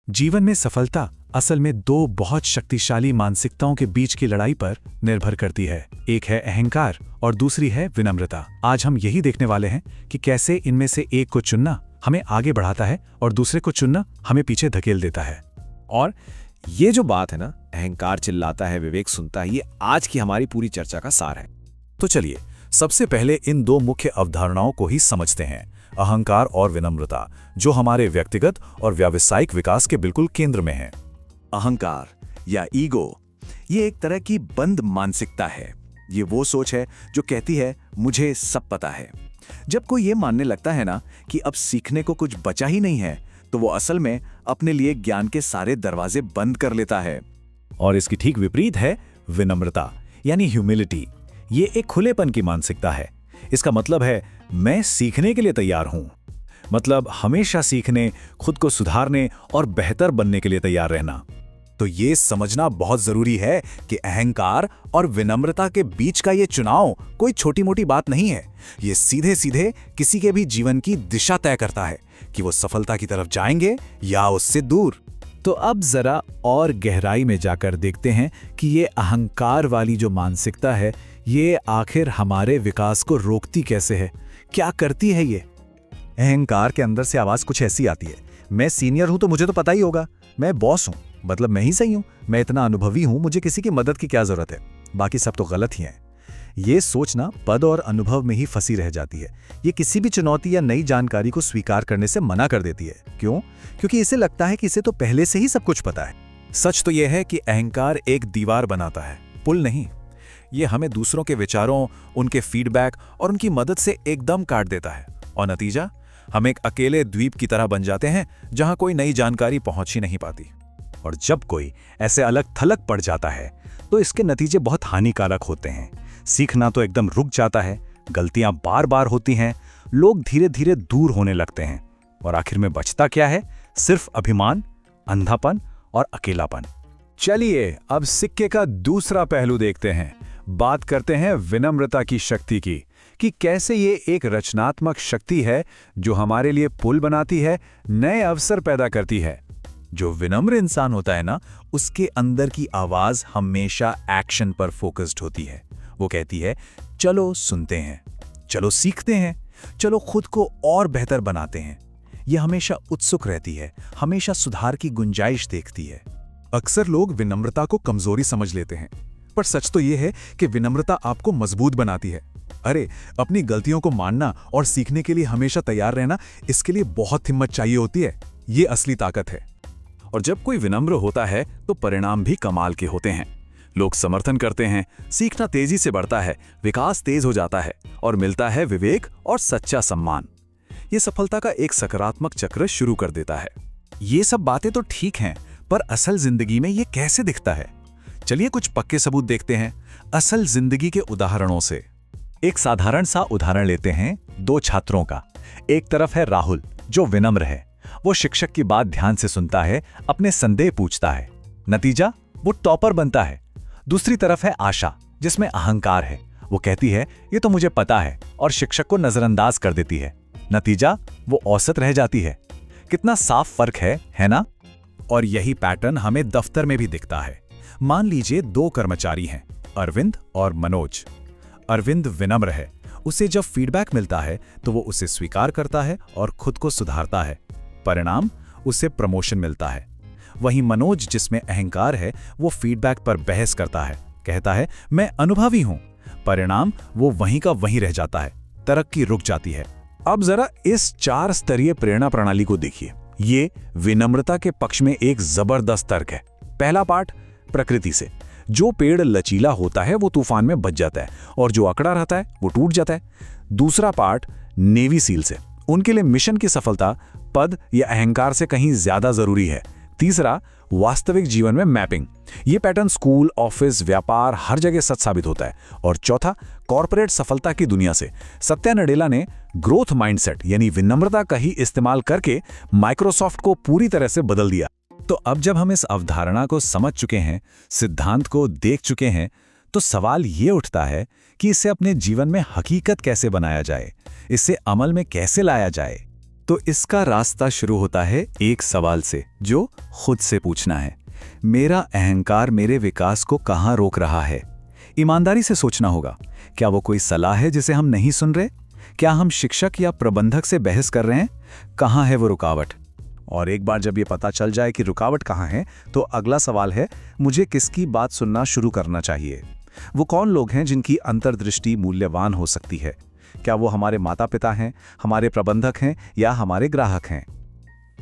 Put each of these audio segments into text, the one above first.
जीवन में सफलता असल में दो बहुत शक्तिशाली मानसिकताओं के बीच की लड़ाई पर निर्भर करती है। एक है अहंकार और दूसरी है विनम्रता। आज हम यही देखने वाले हैं कि कैसे इनमें से एक को चुनना हमें आगे बढ़ाता है और दूसरे को चुनना हमें पीछे धकेल देता है। और ये जो बात है ना, अहंकार चिल्लाता है, विवेक सुनता है, ये आज की हमारी पूरी चर्चा का सार है। तो चलिए सबसे पहले इन दो मुख्य अवधारणाओं को ही समझते हैं, अहंकार और विनम्रता, जो हमारे व्यक्तिगत और व्यावसायिक विकास के बिल्कुल केंद्र में है। अहंकार या ईगो, ये एक तरह की बंद मानसिकता है। ये वो सोच है जो कहती है मुझे सब पता है। जब कोई ये मानने लगता है ना कि अब सीखने को कुछ बचा ही नहीं है, तो वो असल में अपने लिए ज्ञान के सारे दरवाजे बंद कर लेता है। और इसकी ठीक विपरीत है विनम्रता यानी ह्यूमिलिटी। ये एक खुलेपन की मानसिकता है। इसका मतलब है मैं सीखने के लिए तैयार हूं, मतलब हमेशा सीखने, खुद को सुधारने और बेहतर बनने के लिए तैयार रहना। तो ये समझना बहुत जरूरी है कि अहंकार और विनम्रता के बीच का ये चुनाव कोई छोटी मोटी बात नहीं है। ये सीधे सीधे किसी के भी जीवन की दिशा तय करता है कि वो सफलता की तरफ जाएंगे या उससे दूर। तो अब जरा और गहराई में जाकर देखते हैं कि ये अहंकार वाली जो मानसिकता है, ये आखिर हमारे विकास को रोकती कैसे है, क्या करती है ये। अहंकार के अंदर से आवाज कुछ ऐसी आती है, मैं सीनियर हूं तो मुझे तो पता ही होगा, मैं बॉस हूं मतलब मैं ही सही हूं, मैं इतना अनुभवी हूं, मुझे किसी की मदद की क्या जरूरत है, बाकी सब तो गलत ही हैं। ये सोचना पद और अनुभव में ही फंसी रह जाती है। ये किसी भी चुनौती या नई जानकारी को स्वीकार करने से मना कर देती है। क्यों? क्योंकि इसे लगता है कि इसे तो पहले से ही सब कुछ पता है। सच तो यह है कि अहंकार एक दीवार बनाता है, पुल नहीं। ये हमें दूसरों के विचारों, उनके फीडबैक और उनकी मदद से एकदम काट देता है, और नतीजा हम एक अकेले द्वीप की तरह बन जाते हैं जहां कोई नई जानकारी पहुंच ही नहीं पाती। और जब कोई ऐसे अलग थलग पड़ जाता है तो इसके नतीजे बहुत हानिकारक होते हैं। सीखना तो एकदम रुक जाता है, गलतियां बार बार होती हैं, लोग धीरे धीरे दूर होने लगते हैं, और आखिर में बचता क्या है? सिर्फ अभिमान, अंधापन और अकेलापन। चलिए अब सिक्के का दूसरा पहलू देखते हैं। बात करते हैं विनम्रता की शक्ति की, कि कैसे ये एक रचनात्मक शक्ति है जो हमारे लिए पुल बनाती है, नए अवसर पैदा करती है। जो विनम्र इंसान होता है ना, उसके अंदर की आवाज हमेशा एक्शन पर फोकस्ड होती है। वो कहती है चलो सुनते हैं, चलो सीखते हैं, चलो खुद को और बेहतर बनाते हैं। ये हमेशा उत्सुक रहती है, हमेशा सुधार की गुंजाइश देखती है। अक्सर लोग विनम्रता को कमजोरी समझ लेते हैं, पर सच तो ये है कि विनम्रता आपको मजबूत बनाती है। अरे, अपनी गलतियों को मानना और सीखने के लिए हमेशा तैयार रहना, इसके लिए बहुत हिम्मत चाहिए होती है। ये असली ताकत है। और जब कोई विनम्र होता है तो परिणाम भी कमाल के होते हैं। लोग समर्थन करते हैं, सीखना तेजी से बढ़ता है, विकास तेज हो जाता है और मिलता है विवेक और सच्चा सम्मान। ये सफलता का एक सकारात्मक चक्र शुरू कर देता है। ये सब बातें तो ठीक हैं, पर असल जिंदगी में ये कैसे दिखता है? चलिए कुछ पक्के सबूत देखते हैं असल जिंदगी के उदाहरणों से। एक साधारण सा उदाहरण लेते हैं दो छात्रों का। एक तरफ है राहुल, जो विनम्र है। वो शिक्षक की बात ध्यान से सुनता है, अपने संदेह पूछता है, नतीजा वो टॉपर बनता है। दूसरी तरफ है आशा, जिसमें अहंकार है। वो कहती है ये तो मुझे पता है, और शिक्षक को नजरअंदाज कर देती है। नतीजा वो औसत रह जाती है। कितना साफ फर्क है ना? और यही पैटर्न हमें दफ्तर में भी दिखता है। मान लीजिए दो कर्मचारी हैं, अरविंद और मनोज। अरविंद विनम्र है, उसे जब फीडबैक मिलता है तो वो उसे स्वीकार करता है और खुद को सुधारता है। परिणाम, उसे प्रमोशन मिलता है। वहीं मनोज, जिसमें अहंकार है, वो फीडबैक पर बहस करता है, कहता है मैं अनुभवी हूं। परिणाम, वो वहीं का वहीं रह जाता है, तरक्की रुक जाती है। अब जरा इस 4 स्तरीय प्रेरणा प्रणाली को देखिए। ये विनम्रता के पक्ष में एक जबरदस्त तर्क है। पहला पार्ट प्रकृति से। जो पेड़ लचीला होता है वो तूफान में बच जाता है, और जो अकड़ा रहता है वो टूट जाता है। दूसरा पार्ट नेवी सील से। उनके लिए मिशन की सफलता पद या अहंकार से कहीं ज्यादा जरूरी है। तीसरा, वास्तविक जीवन में मैपिंग। ये पैटर्न स्कूल, ऑफिस, व्यापार, हर जगह सच साबित होता है। और चौथा, कॉर्पोरेट सफलता की दुनिया से। सत्या नडेला ने ग्रोथ माइंडसेट यानी विनम्रता का ही इस्तेमाल करके माइक्रोसॉफ्ट को पूरी तरह से बदल दिया। तो अब जब हम इस अवधारणा को समझ चुके हैं, सिद्धांत को देख चुके हैं, तो सवाल ये उठता है कि इसे अपने जीवन में हकीकत कैसे बनाया जाए, इसे अमल में कैसे लाया जाए। तो इसका रास्ता शुरू होता है एक सवाल से, जो खुद से पूछना है, मेरा अहंकार मेरे विकास को कहाँ रोक रहा है? ईमानदारी से सोचना होगा, क्या वो कोई सलाह है जिसे हम नहीं सुन रहे? क्या हम शिक्षक या प्रबंधक से बहस कर रहे हैं? कहाँ है वो रुकावट? और एक बार जब ये पता चल जाए कि रुकावट कहाँ है, तो अगला सवाल है, मुझे किसकी बात सुनना शुरू करना चाहिए? वो कौन लोग हैं जिनकी अंतर्दृष्टि मूल्यवान हो सकती है? क्या वो हमारे माता पिता हैं, हमारे प्रबंधक हैं या हमारे ग्राहक हैं?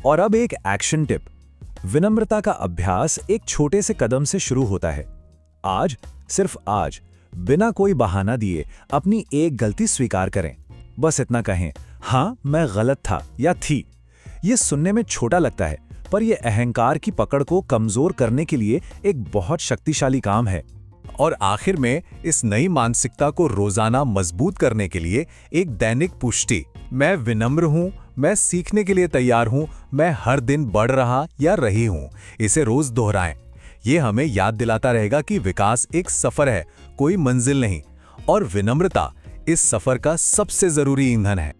और अब एक एक्शन टिप। विनम्रता का अभ्यास एक छोटे से कदम से शुरू होता है। आज, सिर्फ आज, बिना कोई बहाना दिए अपनी एक गलती स्वीकार करें। बस इतना कहें, हाँ मैं गलत था या थी। ये सुनने में छोटा लगता है, पर यह अहंकार की पकड़ को कमजोर करने के लिए एक बहुत शक्तिशाली काम है। और आखिर में इस नई मानसिकता को रोजाना मजबूत करने के लिए एक दैनिक पुष्टि, मैं विनम्र हूं, मैं सीखने के लिए तैयार हूं, मैं हर दिन बढ़ रहा या रही हूं, इसे रोज दोहराएं। ये हमें याद दिलाता रहेगा कि विकास एक सफर है, कोई मंजिल नहीं, और विनम्रता इस सफर का सबसे जरूरी ईंधन है।